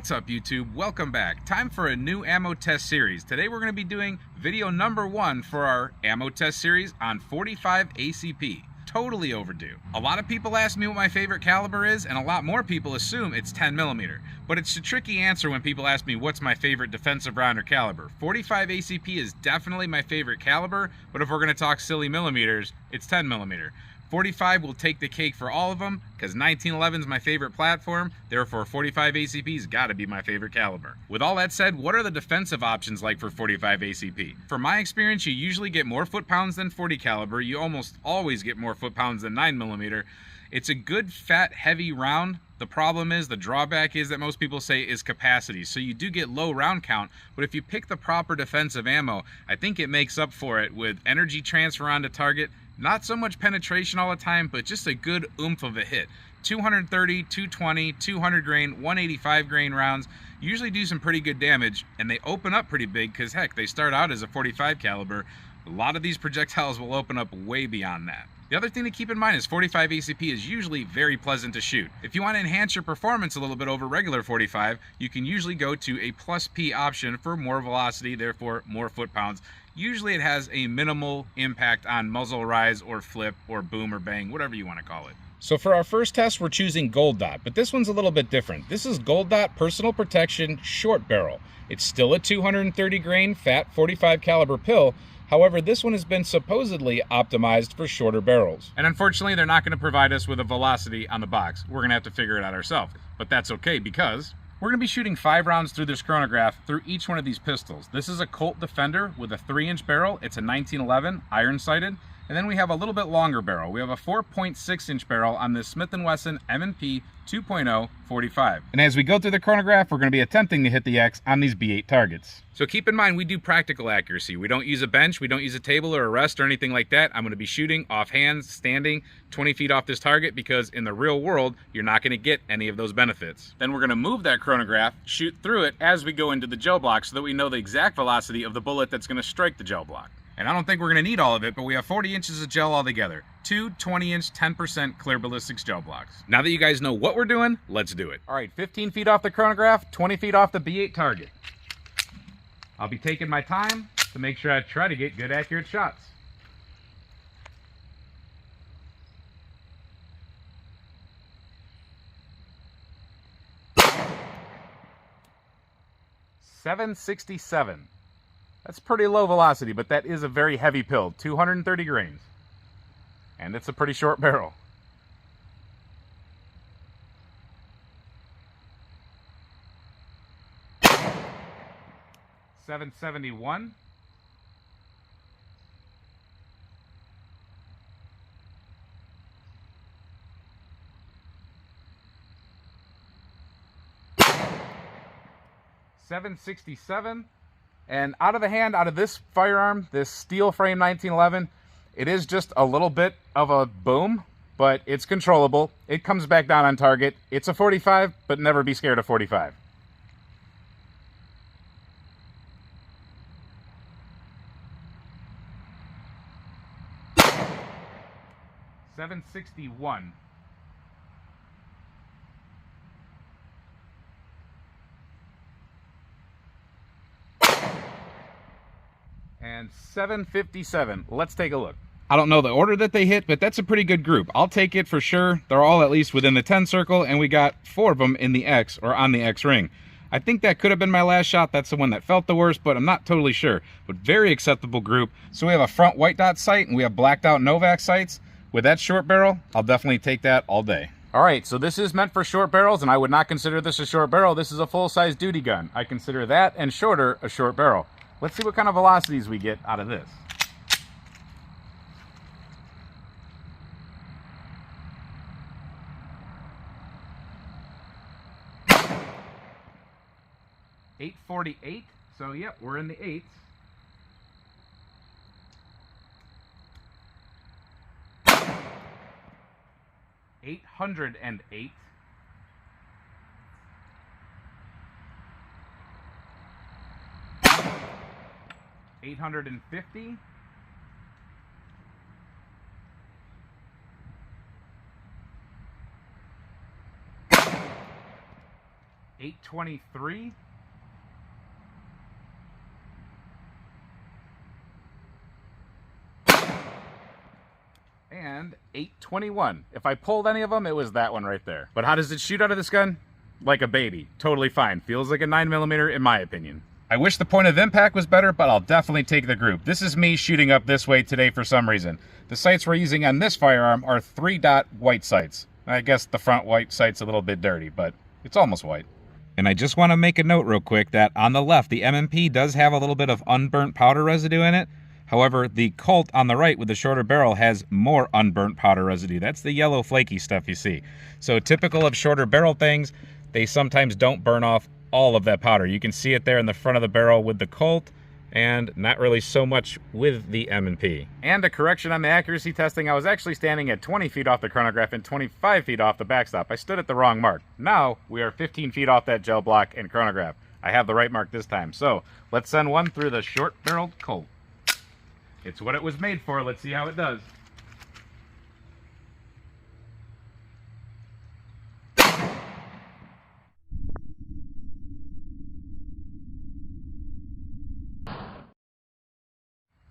What's up, YouTube? Welcome back. Time for a new ammo test series. Today we're going to be doing video number 1 for our ammo test series on 45 ACP. Totally overdue. A lot of people ask me what my favorite caliber is, and a lot more people assume it's 10mm. But it's a tricky answer when people ask me what's my favorite defensive round or caliber. 45 ACP is definitely my favorite caliber, but if we're going to talk silly millimeters, it's 10mm. 45 will take the cake for all of them, because 1911 is my favorite platform, therefore 45 ACP's got to be my favorite caliber. With all that said, what are the defensive options like for 45 ACP? From my experience, you usually get more foot-pounds than 40 caliber, you almost always get more foot-pounds than 9mm. It's a good, fat, heavy round. The problem is, the drawback is that most people say is capacity, so you do get low round count, but if you pick the proper defensive ammo, I think it makes up for it with energy transfer onto target. Not so much penetration all the time, but just a good oomph of a hit. 230, 220, 200 grain, 185 grain rounds usually do some pretty good damage, and they open up pretty big because heck, they start out as a 45 caliber. A lot of these projectiles will open up way beyond that. The other thing to keep in mind is 45 ACP is usually very pleasant to shoot. If you want to enhance your performance a little bit over regular 45, you can usually go to a plus P option for more velocity, therefore more foot-pounds. Usually it has a minimal impact on muzzle rise or flip or boom or bang, whatever you want to call it. So for our first test, we're choosing Gold Dot, but this one's a little bit different. This is Gold Dot Personal Protection Short Barrel. It's still a 230 grain fat 45 caliber pill. However, this one has been supposedly optimized for shorter barrels. And unfortunately, they're not going to provide us with a velocity on the box. We're going to have to figure it out ourselves. But that's okay, because we're going to be shooting 5 rounds through this chronograph through each one of these pistols. This is a Colt Defender with a 3-inch barrel. It's a 1911 iron-sighted. And then we have a little bit longer barrel. We have a 4.6-inch barrel on this Smith & Wesson M&P 2.0 45. And as we go through the chronograph, we're going to be attempting to hit the X on these B8 targets. So keep in mind, we do practical accuracy. We don't use a bench, we don't use a table or a rest or anything like that. I'm going to be shooting off hands, standing 20 feet off this target, because in the real world, you're not going to get any of those benefits. Then we're going to move that chronograph, shoot through it as we go into the gel block so that we know the exact velocity of the bullet that's going to strike the gel block. And I don't think we're going to need all of it, but we have 40 inches of gel altogether. 2 20-inch, 10% clear ballistics gel blocks. Now that you guys know what we're doing, let's do it. All right, 15 feet off the chronograph, 20 feet off the B8 target. I'll be taking my time to make sure I try to get good, accurate shots. .767. That's pretty low velocity, but that is a very heavy pill, 230 grains. And it's a pretty short barrel. .771. .767. And out of the hand, out of this firearm, this steel frame 1911, it is just a little bit of a boom, but it's controllable. It comes back down on target. It's a 45, but never be scared of 45. .761. And .757. Let's take a look. I don't know the order that they hit, but that's a pretty good group. I'll take it for sure. They're all at least within the 10 circle, and we got 4 of them in the X, or on the X ring. I think that could have been my last shot. That's the one that felt the worst, but I'm not totally sure. But very acceptable group. So we have a front white dot sight, and we have blacked out Novak sights. With that short barrel, I'll definitely take that all day. All right, so this is meant for short barrels, and I would not consider this a short barrel. This is a full-size duty gun. I consider that and shorter a short barrel. Let's see what kind of velocities we get out of this. .848, so yep, we're in the 8s. .808. .850. 823. And 821. If I pulled any of them, it was that one right there. But how does it shoot out of this gun? Like a baby. Totally fine. Feels like a 9mm in my opinion. I wish the point of impact was better, but I'll definitely take the group. This is me shooting up this way today for some reason. The sights we're using on this firearm are 3-dot white sights. I guess the front white sight's a little bit dirty, but it's almost white. And I just want to make a note real quick that on the left, the M&P does have a little bit of unburnt powder residue in it. However, the Colt on the right with the shorter barrel has more unburnt powder residue. That's the yellow flaky stuff you see. So typical of shorter barrel things, they sometimes don't burn off all of that powder. You can see it there in the front of the barrel with the Colt, and not really so much with the M&P. And a correction on the accuracy testing, I was actually standing at 20 feet off the chronograph and 25 feet off the backstop. I stood at the wrong mark. Now we are 15 feet off that gel block and chronograph. I have the right mark this time. So let's send one through the short-barreled Colt. It's what it was made for. Let's see how it does.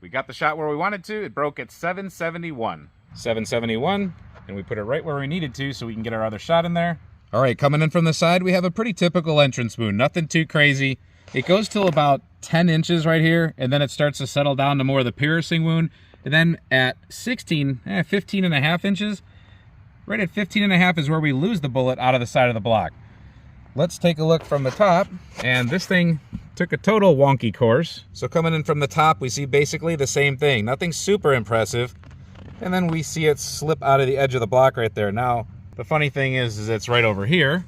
We got the shot where we wanted to. It broke at 771. 771, and we put it right where we needed to so we can get our other shot in there. All right, coming in from the side, we have a pretty typical entrance wound. Nothing too crazy. It goes till about 10 inches right here, and then it starts to settle down to more of the piercing wound. And then at 15 and a half inches, right at 15 and a half is where we lose the bullet out of the side of the block. Let's take a look from the top, and this thing took a total wonky course. So coming in from the top, we see basically the same thing. Nothing super impressive. And then we see it slip out of the edge of the block right there. Now, the funny thing is it's right over here.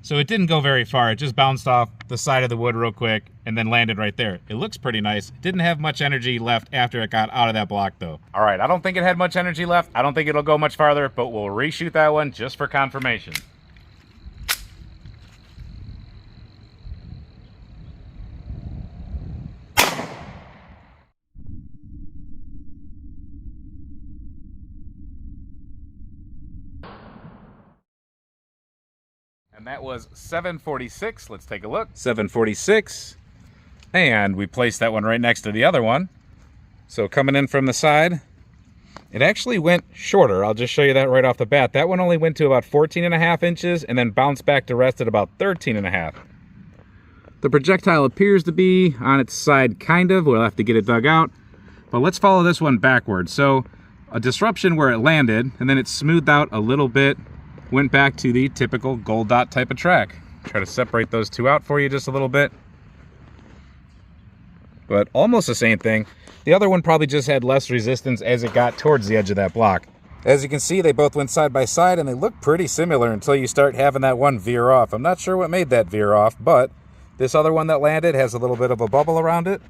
So it didn't go very far. It just bounced off the side of the wood real quick and then landed right there. It looks pretty nice. It didn't have much energy left after it got out of that block though. All right, I don't think it had much energy left. I don't think it'll go much farther, but we'll reshoot that one just for confirmation. And that was 746. Let's take a look. 746. And we placed that one right next to the other one. So coming in from the side, it actually went shorter. I'll just show you that right off the bat. That one only went to about 14 and a half inches and then bounced back to rest at about 13 and a half. The projectile appears to be on its side, kind of. We'll have to get it dug out. But let's follow this one backwards. So a disruption where it landed, and then it smoothed out a little bit, went back to the typical gold dot type of track. Try to separate those two out for you just a little bit. But almost the same thing. The other one probably just had less resistance as it got towards the edge of that block. As you can see, they both went side by side and they look pretty similar until you start having that one veer off. I'm not sure what made that veer off, but this other one that landed has a little bit of a bubble around it.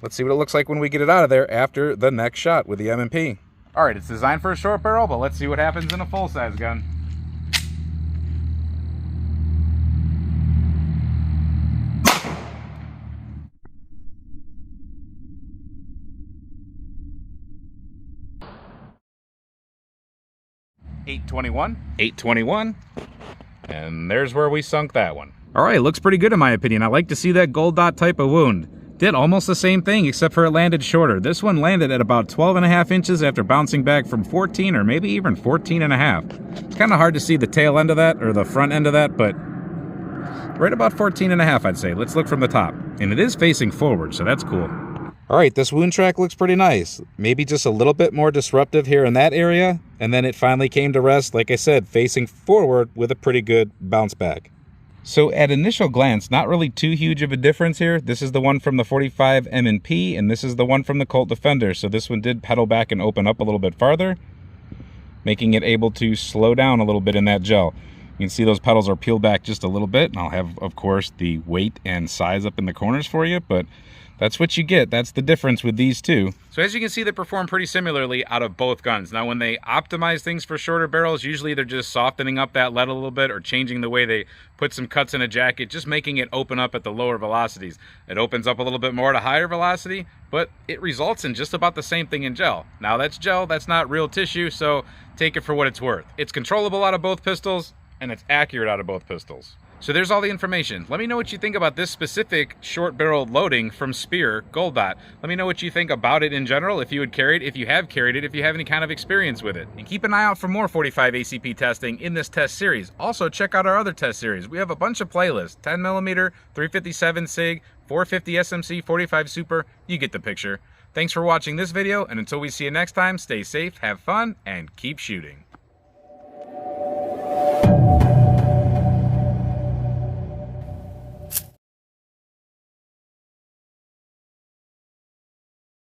Let's see what it looks like when we get it out of there after the next shot with the M&P. All right, it's designed for a short barrel, but let's see what happens in a full-size gun. $821, and there's where we sunk that one. All right, looks pretty good in my opinion. I like to see that gold dot type of wound. Did almost the same thing, except for it landed shorter. This one landed at about 12 and a half inches after bouncing back from 14 or maybe even 14 and a half. It's kind of hard to see the tail end of that or the front end of that, but right about 14 and a half, I'd say. Let's look from the top. And it is facing forward, so that's cool. All right, this wound track looks pretty nice. Maybe just a little bit more disruptive here in that area, and then it finally came to rest, like I said, facing forward with a pretty good bounce back. So at initial glance, not really too huge of a difference here. This is the one from the 45 M&P, and this is the one from the Colt Defender. So this one did pedal back and open up a little bit farther, making it able to slow down a little bit in that gel. You can see those pedals are peeled back just a little bit, and I'll have, of course, the weight and size up in the corners for you, but that's what you get. That's the difference with these two. So as you can see, they perform pretty similarly out of both guns. Now, when they optimize things for shorter barrels, usually they're just softening up that lead a little bit or changing the way they put some cuts in a jacket, just making it open up at the lower velocities. It opens up a little bit more at a higher velocity, but it results in just about the same thing in gel. Now, that's gel, that's not real tissue, so take it for what it's worth. It's controllable out of both pistols, and it's accurate out of both pistols. So there's all the information. Let me know what you think about this specific short barreled loading from Speer Gold Dot. Let me know what you think about it in general, if you would carry it, if you have carried it, if you have any kind of experience with it. And keep an eye out for more 45 ACP testing in this test series. Also check out our other test series. We have a bunch of playlists, 10mm, 357 SIG, 450 SMC, 45 Super, you get the picture. Thanks for watching this video, and until we see you next time, stay safe, have fun, and keep shooting.